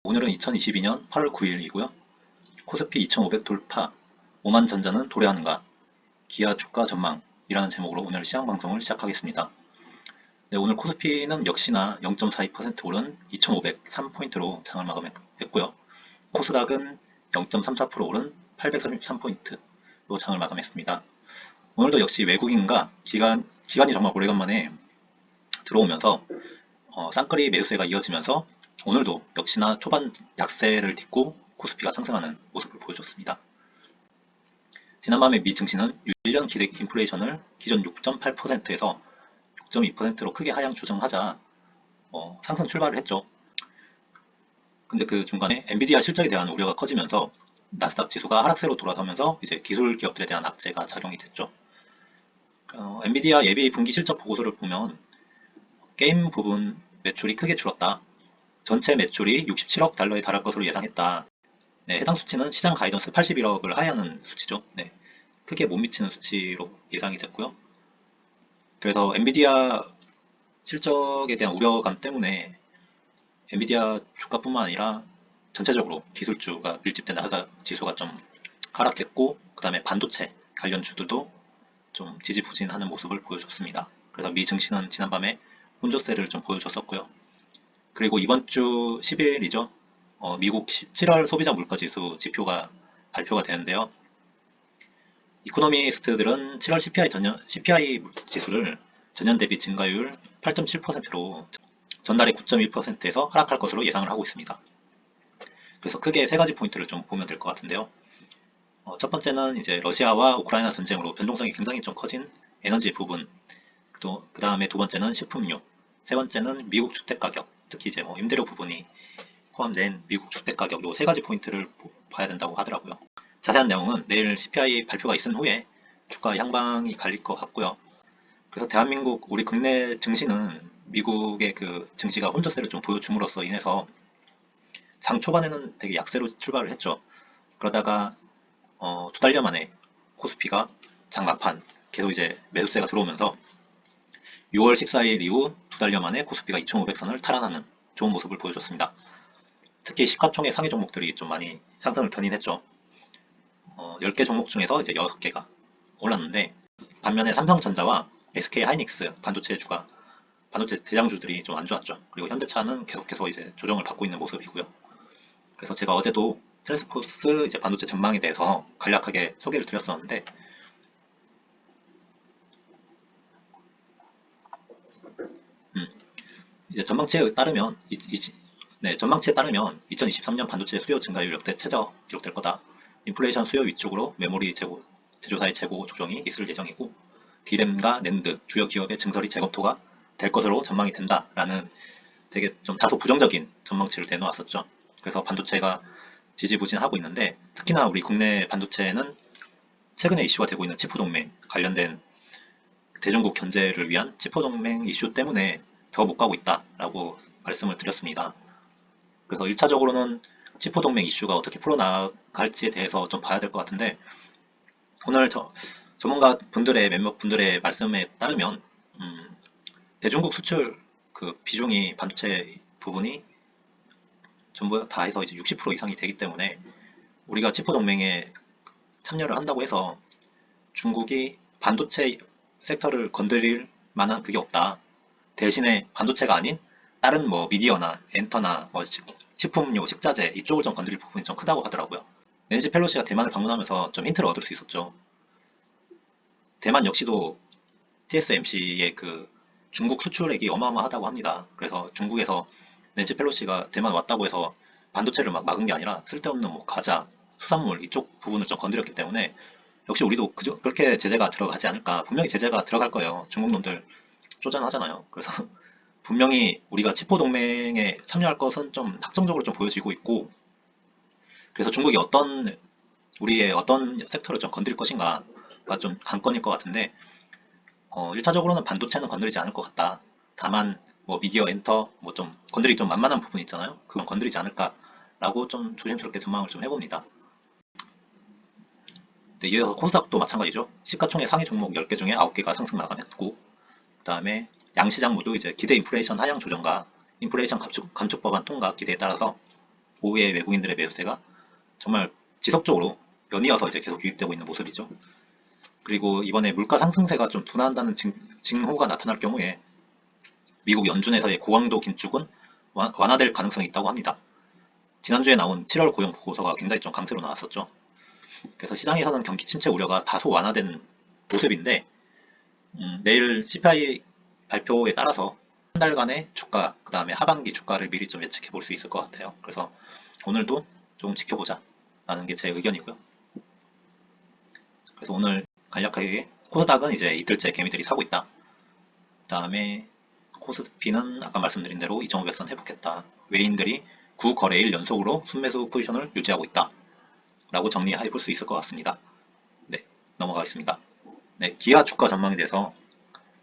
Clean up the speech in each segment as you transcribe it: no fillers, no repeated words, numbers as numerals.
오늘은 2022년 8월 9일이고요. 코스피 2500 돌파, 오만 전자는 도래하는가, 기아 주가 전망이라는 제목으로 오늘 시황 방송을 시작하겠습니다. 네, 오늘 코스피는 역시나 0.42% 오른 2503포인트로 장을 마감했고요. 코스닥은 0.34% 오른 833포인트로 장을 마감했습니다. 오늘도 역시 외국인과 기관이 정말 오래간만에 들어오면서 쌍끌이 매수세가 이어지면서 오늘도 역시나 초반 약세를 딛고 코스피가 상승하는 모습을 보여줬습니다. 지난밤에 미 증시는 1년 기대 인플레이션을 기존 6.8%에서 6.2%로 크게 하향 조정하자 상승 출발을 했죠. 근데 그 중간에 엔비디아 실적에 대한 우려가 커지면서 나스닥 지수가 하락세로 돌아서면서 이제 기술 기업들에 대한 악재가 작용이 됐죠. 엔비디아 예비 분기 실적 보고서를 보면 게임 부분 매출이 크게 줄었다. 전체 매출이 67억 달러에 달할 것으로 예상했다. 네, 해당 수치는 시장 가이던스 81억을 하회하는 수치죠. 네, 크게 못 미치는 수치로 예상이 됐고요. 그래서 엔비디아 실적에 대한 우려감 때문에 엔비디아 주가뿐만 아니라 전체적으로 기술주가 밀집된 회사 지수가 좀 하락했고, 그 다음에 반도체 관련 주들도 좀 지지부진하는 모습을 보여줬습니다. 그래서 미 증시는 지난밤에 혼조세를 좀 보여줬었고요. 그리고 이번 주 10일이죠. 미국 7월 소비자 물가지수 지표가 발표가 되는데요. 이코노미스트들은 7월 CPI 지수를 전년 대비 증가율 8.7%로 전날의 9.1%에서 하락할 것으로 예상을 하고 있습니다. 그래서 크게 세 가지 포인트를 좀 보면 될 것 같은데요. 첫 번째는 이제 러시아와 우크라이나 전쟁으로 변동성이 굉장히 좀 커진 에너지 부분, 그 다음에 두 번째는 식품료, 세 번째는 미국 주택 가격, 특히 이제 임대료 부분이 포함된 미국 주택 가격 요 세 가지 포인트를 봐야 된다고 하더라고요. 자세한 내용은 내일 CPI 발표가 있은 후에 주가 향방이 갈릴 것 같고요. 그래서 대한민국 우리 국내 증시는 미국의 그 증시가 혼조세를 좀 보여줌으로써 인해서 장 초반에는 되게 약세로 출발을 했죠. 그러다가 두 달여 만에 코스피가 장 막판 계속 이제 매수세가 들어오면서 6월 14일 이후 두 달여 만에 코스피가 2500선을 탈환하는 좋은 모습을 보여줬습니다. 특히 시가총액 상위 종목들이 좀 많이 상승을 견인했죠. 10개 종목 중에서 이제 6개가 올랐는데, 반면에 삼성전자와 SK하이닉스 반도체 대장주들이 좀 안 좋았죠. 그리고 현대차는 계속해서 이제 조정을 받고 있는 모습이고요. 그래서 제가 어제도 트랜스포스 이제 반도체 전망에 대해서 간략하게 소개를 드렸었는데, 이제 전망치에 따르면 2023년 반도체 수요 증가율 역대 최저 기록될 거다. 인플레이션 수요 위축으로 메모리 제조사의 재고 조정이 있을 예정이고, D램과 낸드 주요 기업의 증설이 재검토가 될 것으로 전망이 된다라는 되게 좀 다소 부정적인 전망치를 내놓았었죠. 그래서 반도체가 지지부진하고 있는데, 특히나 우리 국내 반도체는 최근에 이슈가 되고 있는 치포동맹 관련된 대중국 견제를 위한 치포동맹 이슈 때문에 더 못 가고 있다라고 말씀을 드렸습니다. 그래서 1차적으로는 치포동맹 이슈가 어떻게 풀어나갈지에 대해서 좀 봐야 될 것 같은데, 오늘 전문가 분들의 몇몇 분들의 말씀에 따르면 대중국 수출 그 비중이 반도체 부분이 전부 다 해서 이제 60% 이상이 되기 때문에 우리가 치포 동맹에 참여를 한다고 해서 중국이 반도체 섹터를 건드릴 만한 그게 없다. 대신에 반도체가 아닌 다른 뭐 미디어나 엔터나 뭐 식품료, 식자재 이쪽을 좀 건드릴 부분이 좀 크다고 하더라고요. 낸시 펠로시가 대만을 방문하면서 좀 힌트를 얻을 수 있었죠. 대만 역시도 TSMC의 그 중국 수출액이 어마어마하다고 합니다. 그래서 중국에서 낸시 펠로시가 대만 왔다고 해서 반도체를 막 막은 게 아니라 쓸데없는 뭐 과자, 수산물 이쪽 부분을 좀 건드렸기 때문에 역시 우리도 그렇게 제재가 들어가지 않을까. 분명히 제재가 들어갈 거예요. 중국 놈들 쪼잔하잖아요. 그래서 분명히 우리가 치포 동맹에 참여할 것은 좀 확정적으로 좀 보여지고 있고, 그래서 중국이 우리의 어떤 섹터를 좀 건드릴 것인가가 좀 관건일 것 같은데, 1차적으로는 반도체는 건드리지 않을 것 같다. 다만 뭐 미디어 엔터 뭐 좀 건드리기 좀 만만한 부분 있잖아요. 그건 건드리지 않을까라고 좀 조심스럽게 전망을 좀 해봅니다. 네, 이어서 코스닥도 마찬가지죠. 시가총액 상위 종목 10개 중에 9개가 상승 마감했고, 그 다음에 양시장 모두 이제 기대 인플레이션 하향 조정과 인플레이션 감축 법안 통과 기대에 따라서 고의 외국인들의 매수세가 정말 지속적으로 연이어서 이제 계속 유입되고 있는 모습이죠. 그리고 이번에 물가 상승세가 좀 둔화한다는 징후가 나타날 경우에 미국 연준에서의 고강도 긴축은 완화될 가능성이 있다고 합니다. 지난주에 나온 7월 고용 보고서가 굉장히 좀 강세로 나왔었죠. 그래서 시장에서는 경기 침체 우려가 다소 완화된 모습인데 내일 CPI 발표에 따라서 한 달간의 주가, 그 다음에 하반기 주가를 미리 좀 예측해 볼 수 있을 것 같아요. 그래서 오늘도 좀 지켜보자 라는 게 제 의견이고요. 그래서 오늘 간략하게 코스닥은 이제 이틀째 개미들이 사고 있다. 그 다음에 코스피는 아까 말씀드린 대로 2500선 회복했다. 외인들이 9거래일 연속으로 순매수 포지션을 유지하고 있다. 라고 정리해 볼 수 있을 것 같습니다. 네, 넘어가겠습니다. 네, 기아 주가 전망에 대해서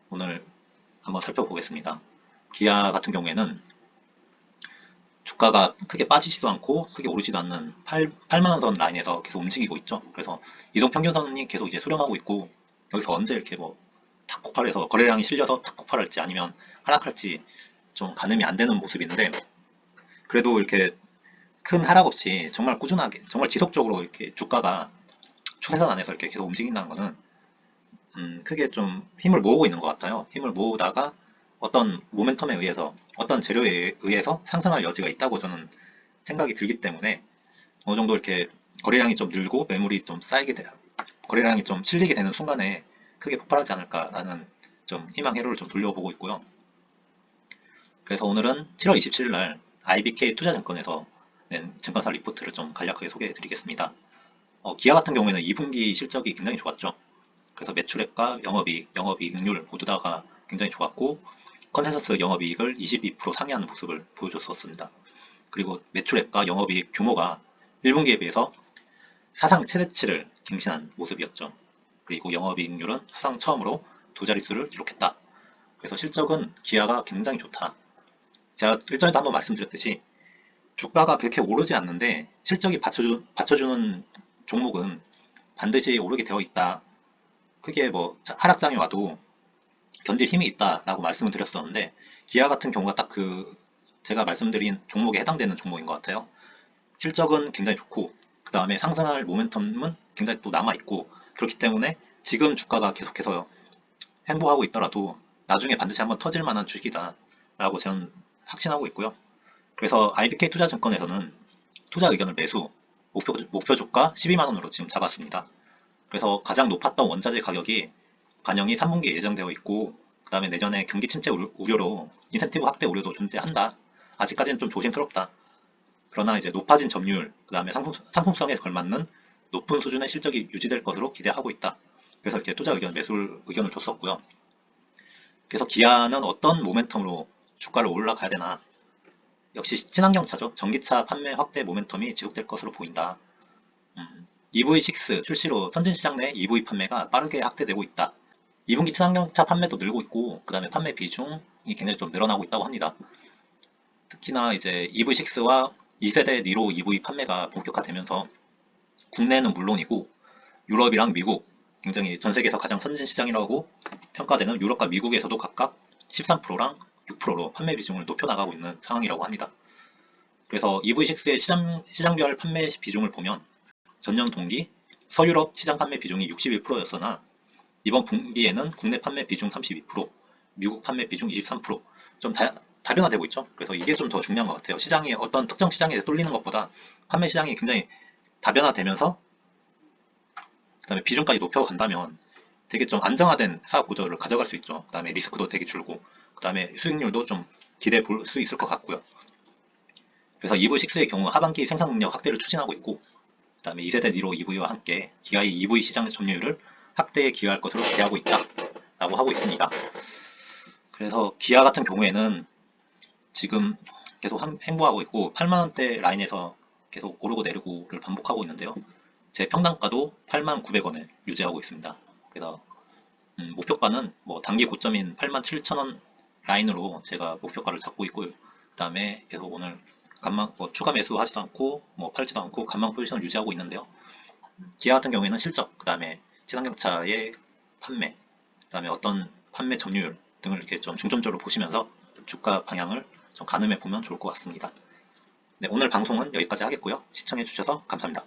오늘 한번 살펴보겠습니다. 기아 같은 경우에는 주가가 크게 빠지지도 않고 크게 오르지도 않는 8만원 선 라인에서 계속 움직이고 있죠. 그래서 이동평균선이 계속 이제 수렴하고 있고 여기서 언제 이렇게 뭐 탁폭발해서 거래량이 실려서 탁폭발할지 아니면 하락할지 좀 가늠이 안 되는 모습인데 그래도 이렇게 큰 하락 없이 정말 꾸준하게 정말 지속적으로 이렇게 주가가 추세선 안에서 이렇게 계속 움직인다는 것은 크게 좀 힘을 모으고 있는 것 같아요. 힘을 모으다가 어떤 모멘텀에 의해서 어떤 재료에 의해서 상승할 여지가 있다고 저는 생각이 들기 때문에 어느 정도 이렇게 거래량이 좀 늘고 매물이 좀 쌓이게 돼 거래량이 좀 실리게 되는 순간에 크게 폭발하지 않을까라는 좀 희망 회로를 좀 돌려보고 있고요. 그래서 오늘은 7월 27일 날 IBK 투자증권에서 낸 증권사 리포트를 좀 간략하게 소개해 드리겠습니다. 기아 같은 경우에는 2분기 실적이 굉장히 좋았죠. 그래서 매출액과 영업이익, 영업이익률 모두 다가 굉장히 좋았고 컨센서스 영업이익을 22% 상회하는 모습을 보여줬었습니다. 그리고 매출액과 영업이익 규모가 1분기에 비해서 사상 최대치를 갱신한 모습이었죠. 그리고 영업이익률은 사상 처음으로 두 자릿수를 기록했다. 그래서 실적은 기아가 굉장히 좋다. 제가 일전에도 한번 말씀드렸듯이 주가가 그렇게 오르지 않는데 실적이 받쳐주는 종목은 반드시 오르게 되어 있다. 크게 뭐 하락장이 와도 견딜 힘이 있다라고 말씀을 드렸었는데 기아 같은 경우가 딱 그 제가 말씀드린 종목에 해당되는 종목인 것 같아요. 실적은 굉장히 좋고 그 다음에 상승할 모멘텀은 굉장히 또 남아있고 그렇기 때문에 지금 주가가 계속해서 횡보하고 있더라도 나중에 반드시 한번 터질 만한 주식이다 라고 저는 확신하고 있고요. 그래서 IBK 투자증권에서는 투자 의견을 매수 목표 주가 12만원으로 지금 잡았습니다. 그래서 가장 높았던 원자재 가격이 반영이 3분기에 예정되어 있고 그 다음에 내년에 경기 침체 우려로 인센티브 확대 우려도 존재한다. 아직까지는 좀 조심스럽다. 그러나 이제 높아진 점유율, 그 다음에 상품성에 걸맞는 높은 수준의 실적이 유지될 것으로 기대하고 있다. 그래서 이렇게 투자 의견, 매수 의견을 줬었고요. 그래서 기아는 어떤 모멘텀으로 주가를 올라가야 되나? 역시 친환경차죠. 전기차 판매 확대 모멘텀이 지속될 것으로 보인다. EV6 출시로 선진시장 내 EV 판매가 빠르게 확대되고 있다. 2분기 친환경차 판매도 늘고 있고 그 다음에 판매 비중이 굉장히 좀 늘어나고 있다고 합니다. 특히나 이제 EV6와 2세대 니로 EV 판매가 본격화되면서 국내는 물론이고 유럽이랑 미국 굉장히 전 세계에서 가장 선진 시장이라고 평가되는 유럽과 미국에서도 각각 13%랑 6%로 판매 비중을 높여나가고 있는 상황이라고 합니다. 그래서 EV6의 시장별 판매 비중을 보면 전년 동기 서유럽 시장 판매 비중이 61%였으나 이번 분기에는 국내 판매 비중 32%, 미국 판매 비중 23%좀 다변화되고 있죠. 그래서 이게 좀 더 중요한 것 같아요. 시장이 어떤 특정 시장에 쏠리는 것보다 판매 시장이 굉장히 다변화되면서 그다음에 비중까지 높여간다면 되게 좀 안정화된 사업 구조를 가져갈 수 있죠. 그다음에 리스크도 되게 줄고 그다음에 수익률도 좀 기대해 볼 수 있을 것 같고요. 그래서 EV6의 경우 하반기 생산 능력 확대를 추진하고 있고 그다음에 2세대 니로 EV와 함께 기아의 EV 시장 점유율을 확대에 기여할 것으로 기대하고 있다 라고 하고 있습니다. 그래서 기아 같은 경우에는 지금 계속 횡보하고 있고 8만원대 라인에서 계속 오르고 내리고를 반복하고 있는데요. 제 평단가도 89,000원에 유지하고 있습니다. 그래서 목표가는 뭐 단기 고점인 87,000원 라인으로 제가 목표가를 잡고 있고요. 그 다음에 계속 오늘 추가 매수 하지도 않고 뭐 팔지도 않고 간망 포지션을 유지하고 있는데요. 기아 같은 경우에는 실적, 그 다음에 친환경차의 판매, 그 다음에 어떤 판매 점유율 등을 이렇게 좀 중점적으로 보시면서 주가 방향을 좀 가늠해 보면 좋을 것 같습니다. 네, 오늘 방송은 여기까지 하겠고요. 시청해주셔서 감사합니다.